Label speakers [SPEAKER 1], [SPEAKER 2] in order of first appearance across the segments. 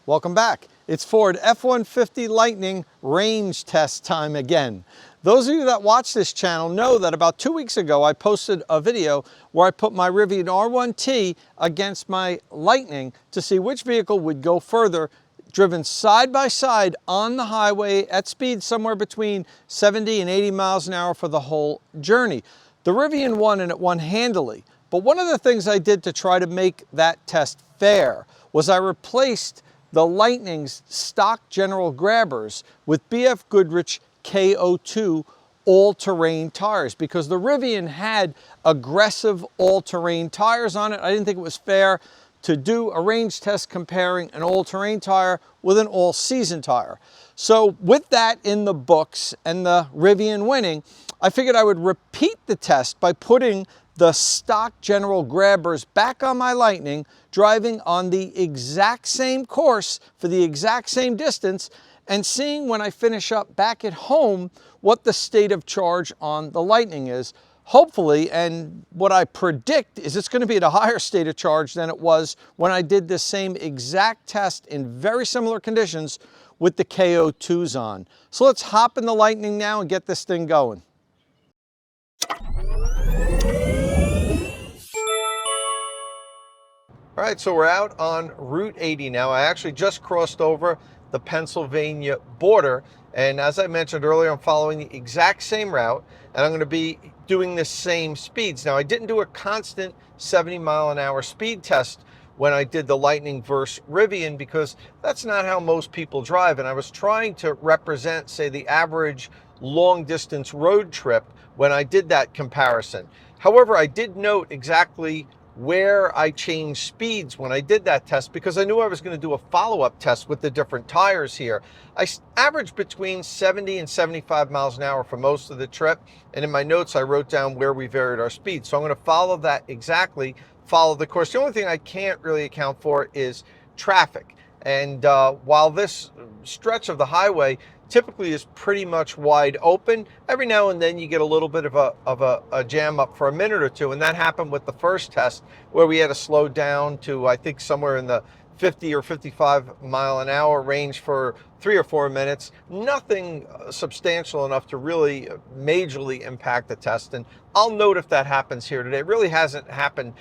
[SPEAKER 1] Welcome back. It's Ford F-150 Lightning range test time again. Those of you that watch this channel know that about 2 weeks ago I posted a video where I put my Rivian R1T against my Lightning to see which vehicle would go further, driven side by side on the highway at speeds somewhere between 70 and 80 miles an hour for the whole journey. The Rivian won, and it won handily. But one of the things I did to try to make that test fair was I replaced the Lightning's stock general grabbers with BFGoodrich K02 all-terrain tires, because the Rivian had aggressive all-terrain tires on it. I didn't think it was fair to do a range test comparing an all-terrain tire with an all-season tire. So with that in the books and the Rivian winning, I figured I would repeat the test by putting the stock general grabbers back on my Lightning, driving on the exact same course for the exact same distance, and seeing when I finish up back at home what the state of charge on the Lightning is. Hopefully, and what I predict is it's going to be at a higher state of charge than it was when I did the same exact test in very similar conditions with the K02s on. So let's hop in the Lightning now and get this thing going. All right, so we're out on Route 80 now. I actually just crossed over the Pennsylvania border, and as I mentioned earlier, I'm following the exact same route, and I'm going to be doing the same speeds. Now, I didn't do a constant 70-mile-an-hour speed test when I did the Lightning versus Rivian, because that's not how most people drive, and I was trying to represent, say, the average long-distance road trip when I did that comparison. However, I did note exactly where I changed speeds when I did that test, because I knew I was going to do a follow-up test with the different tires here. I averaged between 70 and 75 miles an hour for most of the trip, and in my notes I wrote down where we varied our speed. So I'm going to follow that exactly, follow the course. The only thing I can't really account for is traffic. And while this stretch of the highway typically is pretty much wide open, every now and then you get a little bit of a jam up for a minute or two, and that happened with the first test where we had to slow down to, I think, somewhere in the 50 or 55 mile an hour range for 3 or 4 minutes. Nothing substantial enough to really majorly impact the test, and I'll note if that happens here today. It really hasn't happened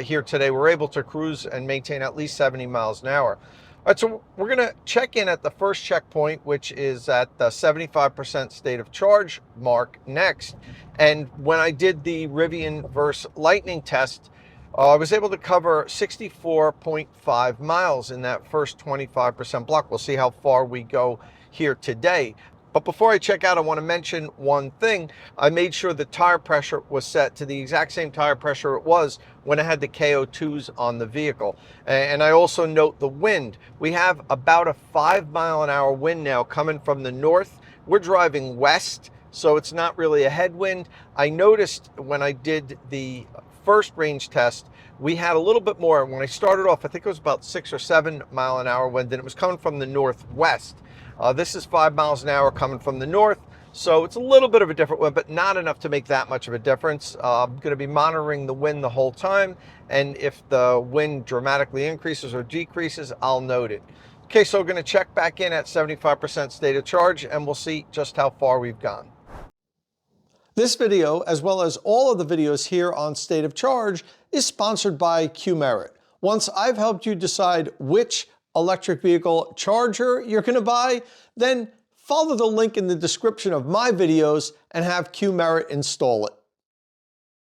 [SPEAKER 1] here today. We're able to cruise and maintain at least 70 miles an hour. All right, so we're going to check in at the first checkpoint, which is at the 75% state of charge mark next. And when I did the Rivian versus Lightning test, I was able to cover 64.5 miles in that first 25% block. We'll see how far we go here today. But before I check out, I want to mention one thing. I made sure the tire pressure was set to the exact same tire pressure it was when I had the K02s on the vehicle. And I also note the wind. We have about a 5-mile-an-hour wind now coming from the north. We're driving west, so it's not really a headwind. I noticed when I did the first range test, we had a little bit more. When I started off, I think it was about 6 or 7 mile an hour wind, and it was coming from the northwest. This is 5 miles an hour coming from the north, so it's a little bit of a different wind, but not enough to make that much of a difference. I'm going to be monitoring the wind the whole time, and if the wind dramatically increases or decreases, I'll note it. Okay, so we're going to check back in at 75% state of charge, and we'll see just how far we've gone. This video, as well as all of the videos here on State of Charge, is sponsored by Q-Merit. Once I've helped you decide which electric vehicle charger you're going to buy, then follow the link in the description of my videos and have Q-Merit install it.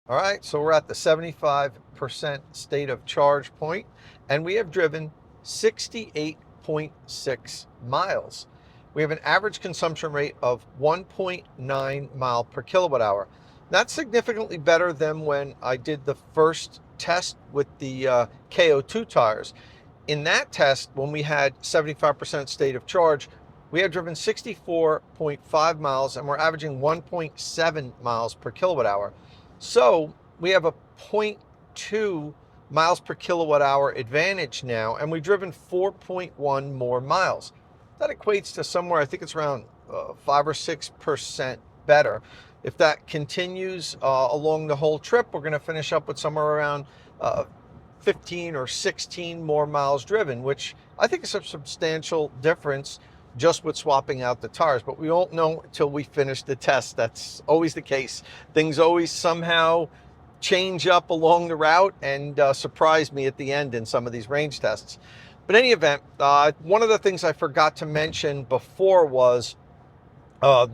[SPEAKER 1] All right, so we're at the 75% state of charge point, and we have driven 68.6 miles. We have an average consumption rate of 1.9 mile per kilowatt hour. That's significantly better than when I did the first test with the K02 tires. In that test, when we had 75% state of charge, we had driven 64.5 miles, and we're averaging 1.7 miles per kilowatt hour. So we have a 0.2 miles per kilowatt hour advantage now, and we've driven 4.1 more miles. That equates to somewhere, I think it's around 5 or 6% better. If that continues along the whole trip, we're going to finish up with somewhere around 15 or 16 more miles driven, which I think is a substantial difference just with swapping out the tires. But we won't know until we finish the test. That's always the case. Things always somehow change up along the route and surprise me at the end in some of these range tests. But in any event, one of the things I forgot to mention before was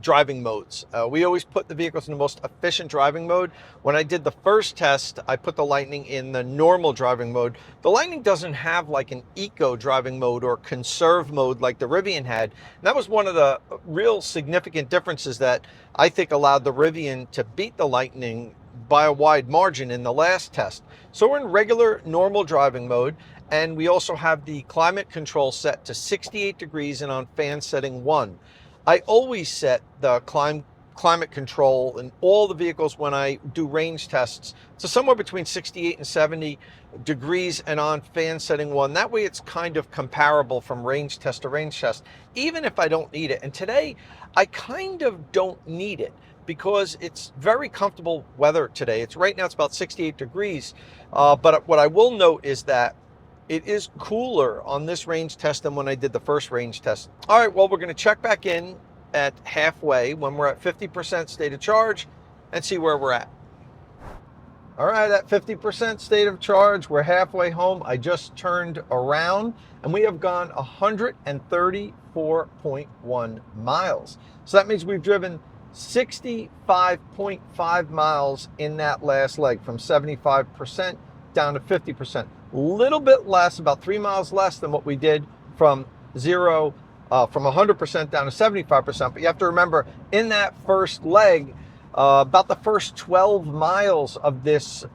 [SPEAKER 1] driving modes. We always put the vehicles in the most efficient driving mode. When I did the first test, I put the Lightning in the normal driving mode. The Lightning doesn't have like an eco driving mode or conserve mode like the Rivian had. And that was one of the real significant differences that I think allowed the Rivian to beat the Lightning by a wide margin in the last test. So we're in regular normal driving mode, and we also have the climate control set to 68 degrees and on fan setting 1. I always set the climate control in all the vehicles when I do range tests to somewhere between 68 and 70 degrees and on fan setting 1. That way it's kind of comparable from range test to range test, even if I don't need it. And today I kind of don't need it because it's very comfortable weather today. It's right now it's about 68 degrees. But what I will note is that it is cooler on this range test than when I did the first range test. All right, well, we're going to check back in at halfway when we're at 50% state of charge and see where we're at. All right, at 50% state of charge, we're halfway home. I just turned around and we have gone 134.1 miles. So that means we've driven 65.5 miles in that last leg, from 75% down to 50%. Little bit less, about 3 miles less than what we did from 100% down to 75%. But you have to remember, in that first leg, about the first 12 miles of this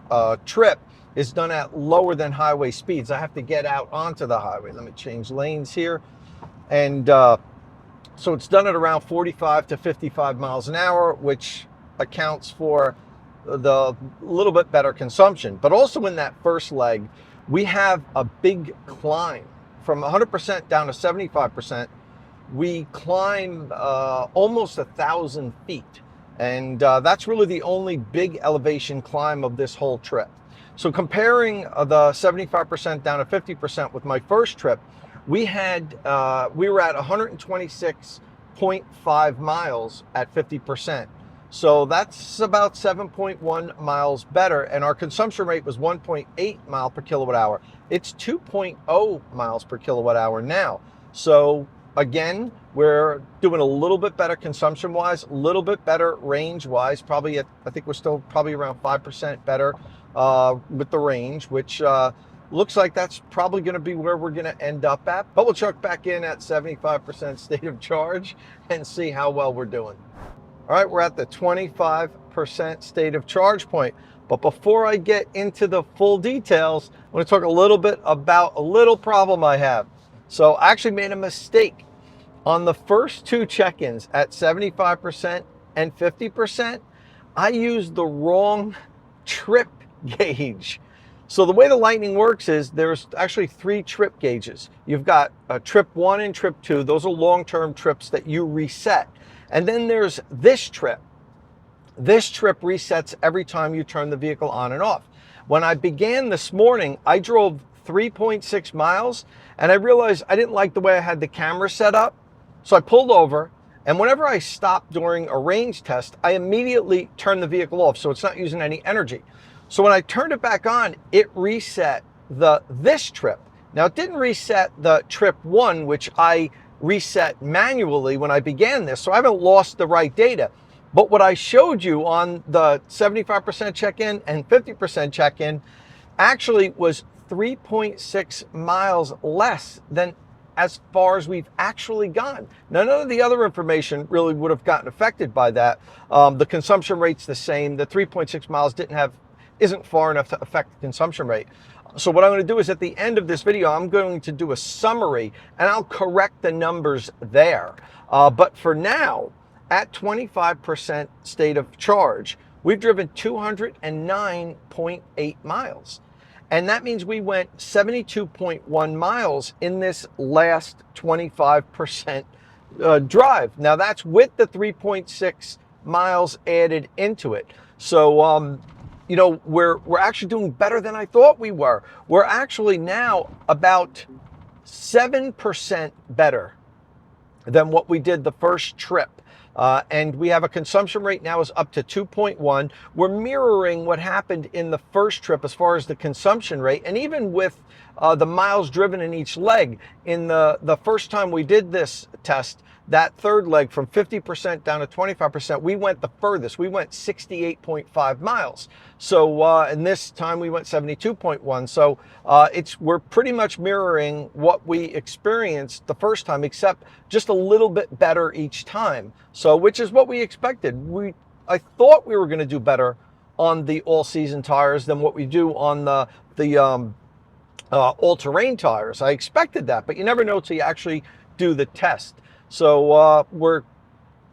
[SPEAKER 1] trip is done at lower than highway speeds. I have to get out onto the highway. Let me change lanes here. And so it's done at around 45 to 55 miles an hour, which accounts for the little bit better consumption. But also in that first leg, we have a big climb from 100% down to 75%. We climb almost 1,000 feet. And that's really the only big elevation climb of this whole trip. So comparing the 75% down to 50% with my first trip, we were at 126.5 miles at 50%. So that's about 7.1 miles better, and our consumption rate was 1.8 mile per kilowatt hour. It's 2.0 miles per kilowatt hour now. So again, we're doing a little bit better consumption wise, a little bit better range wise. Probably I think we're still probably around 5% better with the range, which looks like that's probably going to be where we're going to end up at. But we'll check back in at 75% state of charge and see how well we're doing. All right, we're at the 25% state of charge point. But before I get into the full details, I want to talk a little bit about a little problem I have. So I actually made a mistake. On the first two check-ins at 75% and 50%, I used the wrong trip gauge. So the way the Lightning works is there's actually 3 trip gauges. You've got trip 1 and trip 2. Those are long-term trips that you reset. And then there's this trip. This trip resets every time you turn the vehicle on and off. When I began this morning, I drove 3.6 miles and I realized I didn't like the way I had the camera set up. So I pulled over, and whenever I stopped during a range test, I immediately turned the vehicle off so it's not using any energy. So when I turned it back on, it reset this trip. Now it didn't reset the trip 1, which I reset manually when I began this, so I haven't lost the right data. But what I showed you on the 75% check-in and 50% check-in actually was 3.6 miles less than as far as we've actually gone. Now, none of the other information really would have gotten affected by that. The consumption rate's the same. The 3.6 miles isn't far enough to affect the consumption rate. So what I'm going to do is at the end of this video, I'm going to do a summary and I'll correct the numbers there. But for now, at 25% state of charge, we've driven 209.8 miles. And that means we went 72.1 miles in this last 25% drive. Now that's with the 3.6 miles added into it. So you know, we're actually doing better than I thought we were. We're actually now about 7% better than what we did the first trip. And we have a consumption rate now is up to 2.1. We're mirroring what happened in the first trip as far as the consumption rate. And even with the miles driven in each leg, in the first time we did this test, that third leg from 50% down to 25%, we went the furthest. We went 68.5 miles. So, and this time we went 72.1. So we're pretty much mirroring what we experienced the first time, except just a little bit better each time. So, which is what we expected. I thought we were going to do better on the all-season tires than what we do on the all-terrain tires. I expected that, but you never know till you actually do the test. So we're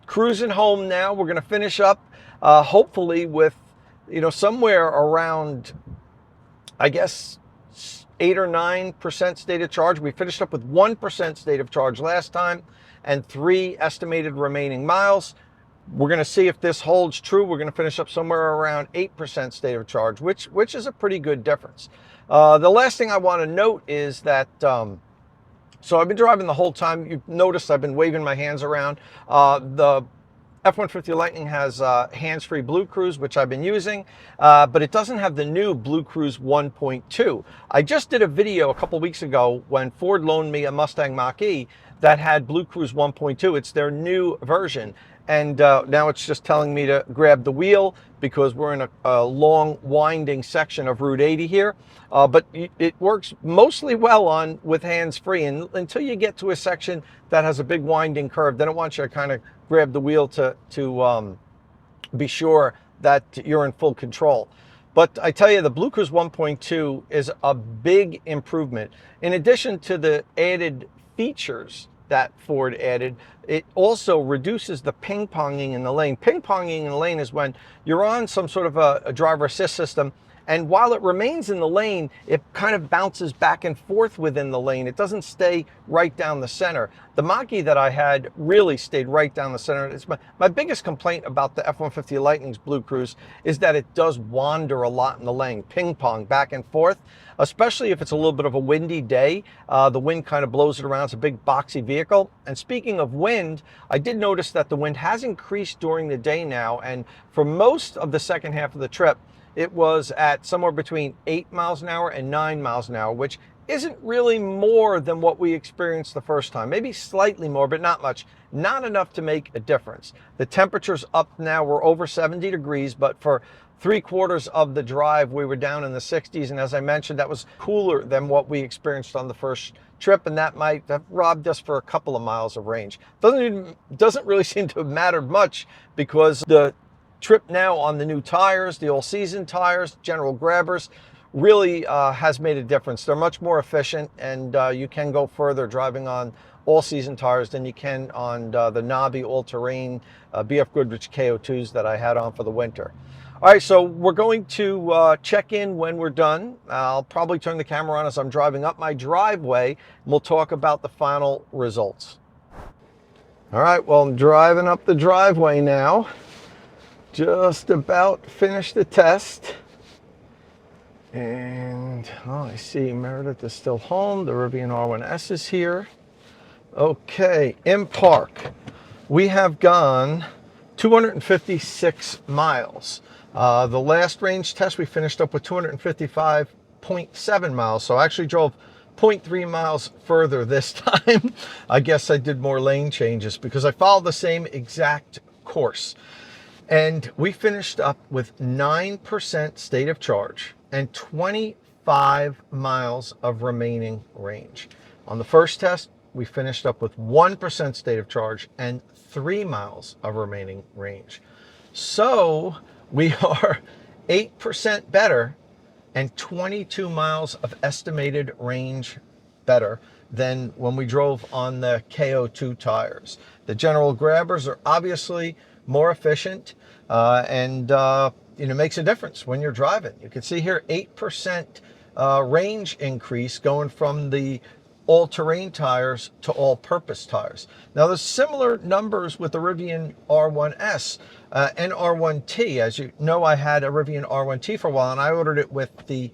[SPEAKER 1] cruising home now. We're going to finish up hopefully with, you know, somewhere around, I guess, 8 or 9% state of charge. We finished up with 1% state of charge last time and 3 estimated remaining miles. We're going to see if this holds true. We're going to finish up somewhere around 8% state of charge, which is a pretty good difference. The last thing I want to note is that so I've been driving the whole time. You've noticed I've been waving my hands around. The F-150 Lightning has hands-free Blue Cruise, which I've been using, but it doesn't have the new Blue Cruise 1.2. I just did a video a couple weeks ago when Ford loaned me a Mustang Mach-E that had Blue Cruise 1.2. It's their new version. And now it's just telling me to grab the wheel because we're in a long winding section of Route 80 here. But it works mostly well with hands-free. And until you get to a section that has a big winding curve, then it wants you to kind of grab the wheel to be sure that you're in full control. But I tell you, the Blue Cruise 1.2 is a big improvement. In addition to the added features that Ford added, it also reduces the ping-ponging in the lane. Ping-ponging in the lane is when you're on some sort of a driver assist system, and while it remains in the lane, it kind of bounces back and forth within the lane. It doesn't stay right down the center. The Mach-E that I had really stayed right down the center. It's my biggest complaint about the F-150 Lightning's Blue Cruise is that it does wander a lot in the lane, ping-pong back and forth, especially if it's a little bit of a windy day. The wind kind of blows it around. It's a big boxy vehicle. And speaking of wind, I did notice that the wind has increased during the day now, and for most of the second half of the trip, it was at somewhere between 8 miles an hour and 9 miles an hour, which isn't really more than what we experienced the first time. Maybe slightly more, but not much. Not enough to make a difference. The temperature's up now. We're over 70 degrees, but for 3/4 of the drive, we were down in the 60s. And as I mentioned, that was cooler than what we experienced on the first trip, and that might have robbed us for a couple of miles of range. Doesn't really seem to have mattered much because the trip now on the new tires, the all-season tires, General Grabbers, really has made a difference. They're much more efficient, and you can go further driving on all-season tires than you can on the knobby all-terrain BFGoodrich K02s that I had on for the winter. All right, so we're going to check in when we're done. I'll probably turn the camera on as I'm driving up my driveway, and we'll talk about the final results. All right, well, I'm driving up the driveway now. Just about finished the test. And I see Meredith is still home. The Rivian R1S is here. Okay, in park, we have gone 256 miles. The last range test, we finished up with 255.7 miles. So I actually drove 0.3 miles further this time. I guess I did more lane changes because I followed the same exact course. And we finished up with 9% state of charge and 25 miles of remaining range. On the first test, we finished up with 1% state of charge and 3 miles of remaining range. So we are 8% better and 22 miles of estimated range better than when we drove on the K02 tires. The General Grabbers are obviously more efficient, and makes a difference when you're driving. You can see here 8% range increase going from the all-terrain tires to all-purpose tires. Now there's similar numbers with the Rivian R1S and R1T. As you know, I had a Rivian R1T for a while, and I ordered it with the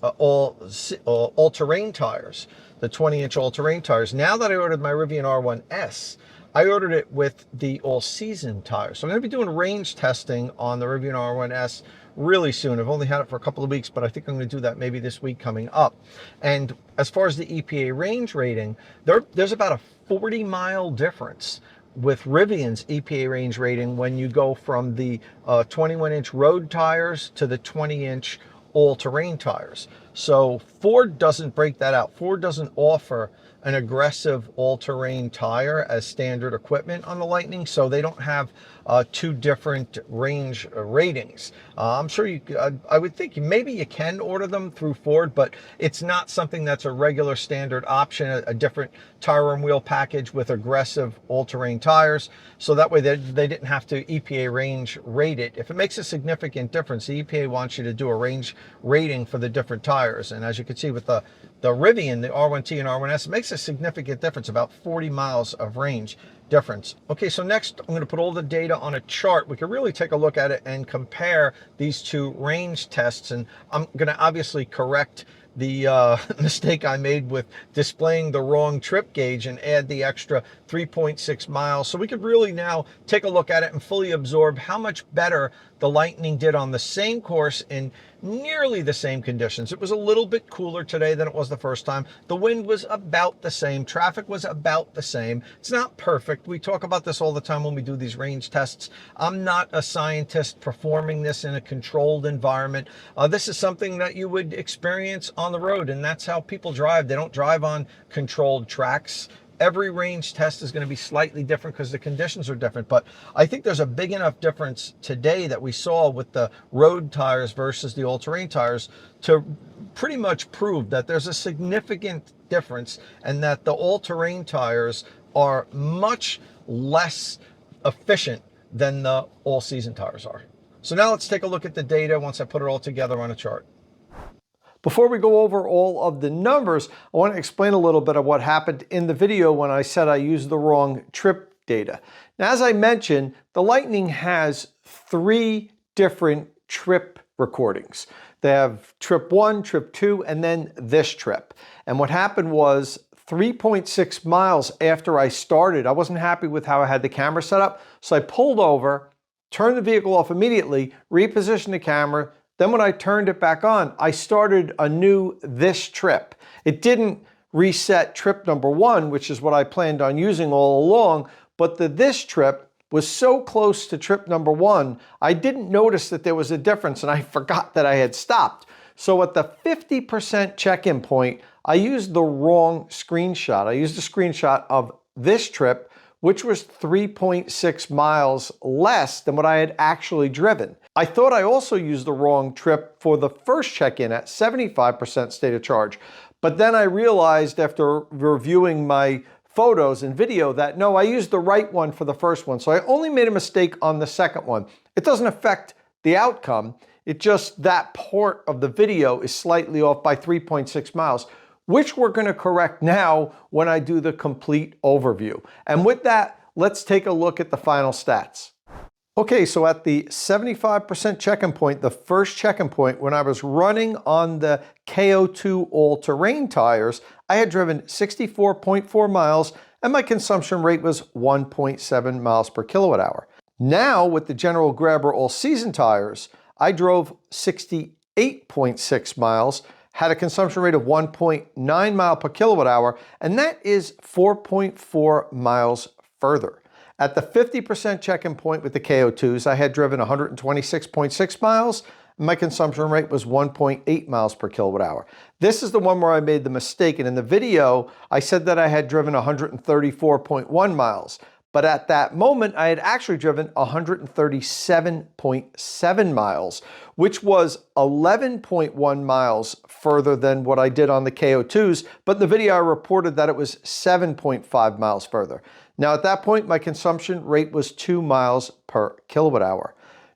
[SPEAKER 1] all-terrain tires, the 20-inch all-terrain tires. Now that I ordered my Rivian R1S, I ordered it with the all-season tires. So I'm going to be doing range testing on the Rivian R1S really soon. I've only had it for a couple of weeks, but I think I'm going to do that maybe this week coming up. And as far as the EPA range rating, there's about a 40-mile difference with Rivian's EPA range rating when you go from the 21-inch road tires to the 20-inch all-terrain tires. So Ford doesn't break that out. Ford doesn't offer an aggressive all-terrain tire as standard equipment on the Lightning, so they don't have two different range ratings. I'm sure I would think maybe you can order them through Ford, but it's not something that's a regular standard option, a different tire and wheel package with aggressive all-terrain tires. So that way they didn't have to EPA range rate it. If it makes a significant difference, the EPA wants you to do a range rating for the different tires. And as you can see with the Rivian, the R1T and R1S, it makes a significant difference, about 40 miles of range difference. Okay, so next I'm going to put all the data on a chart. We can really take a look at it and compare these two range tests. And I'm going to obviously correct the mistake I made with displaying the wrong trip gauge and add the extra 3.6 miles. So we could really now take a look at it and fully absorb how much better the Lightning did on the same course in nearly the same conditions. It was a little bit cooler today than it was the first time. The wind was about the same. Traffic was about the same. It's not perfect. We talk about this all the time when we do these range tests. I'm not a scientist performing this in a controlled environment. This is something that you would experience on the road, and that's how people drive. They don't drive on controlled tracks. Every range test is going to be slightly different because the conditions are different. But I think there's a big enough difference today that we saw with the road tires versus the all-terrain tires to pretty much prove that there's a significant difference and that the all-terrain tires are much less efficient than the all-season tires are. So now let's take a look at the data once I put it all together on a chart. Before we go over all of the numbers, I want to explain a little bit of what happened in the video when I said I used the wrong trip data. Now, as I mentioned, the Lightning has 3 different trip recordings. They have trip 1, trip 2, and then this trip. And what happened was 3.6 miles after I started, I wasn't happy with how I had the camera set up, so I pulled over, turned the vehicle off immediately, repositioned the camera. Then when I turned it back on, I started a new this trip. It didn't reset trip number 1, which is what I planned on using all along, but this trip was so close to trip number 1, I didn't notice that there was a difference and I forgot that I had stopped. So at the 50% check-in point, I used the wrong screenshot. I used a screenshot of this trip, which was 3.6 miles less than what I had actually driven. I thought I also used the wrong trip for the first check-in at 75% state of charge. But then I realized after reviewing my photos and video that no, I used the right one for the first one. So I only made a mistake on the second one. It doesn't affect the outcome. It just, that part of the video is slightly off by 3.6 miles, which we're going to correct now when I do the complete overview. And with that, let's take a look at the final stats. Okay, so at the 75% check-in point, the first check-in point, when I was running on the K02 all-terrain tires, I had driven 64.4 miles and my consumption rate was 1.7 miles per kilowatt hour. Now with the General Grabber all-season tires, I drove 68.6 miles, had a consumption rate of 1.9 mile per kilowatt hour, and that is 4.4 miles further. At the 50% check-in point with the K02s, I had driven 126.6 miles, and my consumption rate was 1.8 miles per kilowatt hour. This is the one where I made the mistake, and in the video, I said that I had driven 134.1 miles. But at that moment, I had actually driven 137.7 miles, which was 11.1 miles further than what I did on the K02s. But in the video, I reported that it was 7.5 miles further. Now, at that point, my consumption rate was 2 miles per kilowatt hour.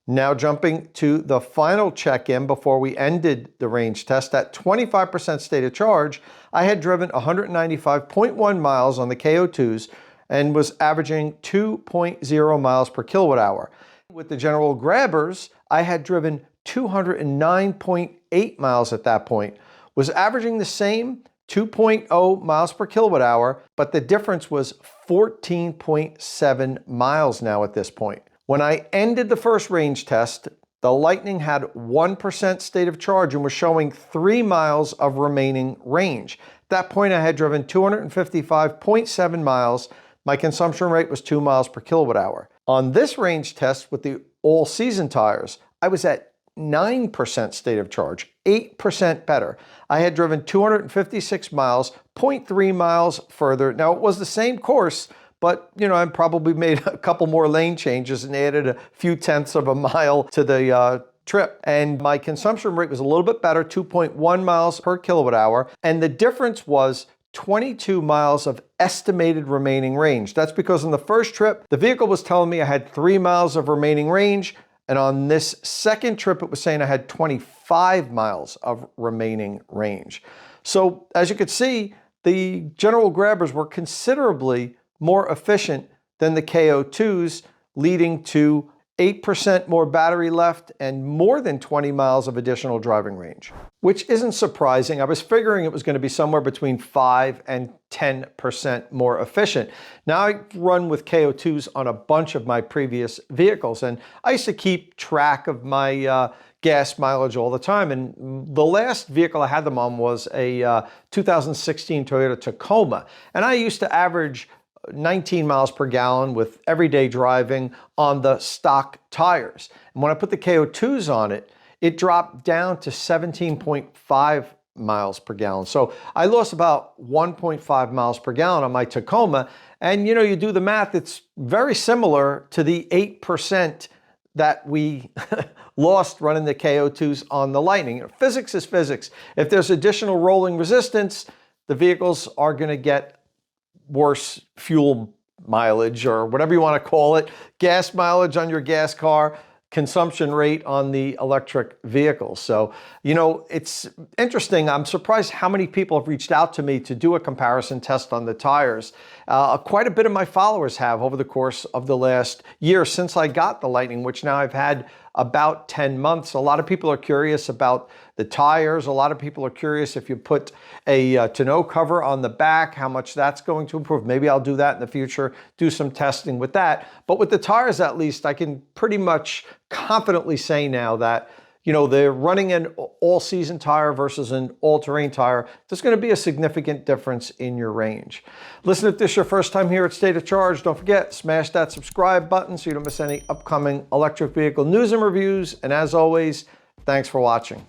[SPEAKER 1] Now jumping to the final check-in before we ended the range test, at 25% state of charge, I had driven 195.1 miles on the K02s and was averaging 2.0 miles per kilowatt hour. With the General Grabbers, I had driven 209.8 miles at that point, was averaging the same 2.0 miles per kilowatt hour, but the difference was 14.7 miles now at this point. When I ended the first range test, the Lightning had 1% state of charge and was showing 3 miles of remaining range. At that point, I had driven 255.7 miles. My consumption rate was 2 miles per kilowatt hour. On this range test with the all-season tires, I was at 9% state of charge, 8% better. I had driven 256 miles, 0.3 miles further. Now, it was the same course, but, I probably made a couple more lane changes and added a few tenths of a mile to the trip. And my consumption rate was a little bit better, 2.1 miles per kilowatt hour. And the difference was 22 miles of estimated remaining range. That's because on the first trip, the vehicle was telling me I had 3 miles of remaining range. And on this second trip, it was saying I had 25 miles of remaining range. So as you could see, the General Grabbers were considerably more efficient than the K02s, leading to 8% more battery left and more than 20 miles of additional driving range, which isn't surprising. I was figuring it was going to be somewhere between 5 and 10% more efficient. Now, I run with K02s on a bunch of my previous vehicles, and I used to keep track of my gas mileage all the time. And the last vehicle I had them on was a 2016 Toyota Tacoma, and I used to average 19 miles per gallon with everyday driving on the stock tires. And when I put the K02s on it, it dropped down to 17.5 miles per gallon. So I lost about 1.5 miles per gallon on my Tacoma. And you do the math, it's very similar to the 8% that we lost running the K02s on the Lightning. Physics is physics. If there's additional rolling resistance, the vehicles are going to get worse fuel mileage, or whatever you want to call it, gas mileage on your gas car, consumption rate on the electric vehicles. So, it's interesting. I'm surprised how many people have reached out to me to do a comparison test on the tires. Quite a bit of my followers have over the course of the last year since I got the Lightning, which now I've had about 10 months. A lot of people are curious about the tires. A lot of people are curious if you put a tonneau cover on the back, how much that's going to improve. Maybe I'll do that in the future, do some testing with that. But with the tires, at least, I can pretty much confidently say now that they're running an all-season tire versus an all-terrain tire. There's going to be a significant difference in your range. Listen, if this is your first time here at State of Charge, don't forget, smash that subscribe button so you don't miss any upcoming electric vehicle news and reviews. And as always, thanks for watching.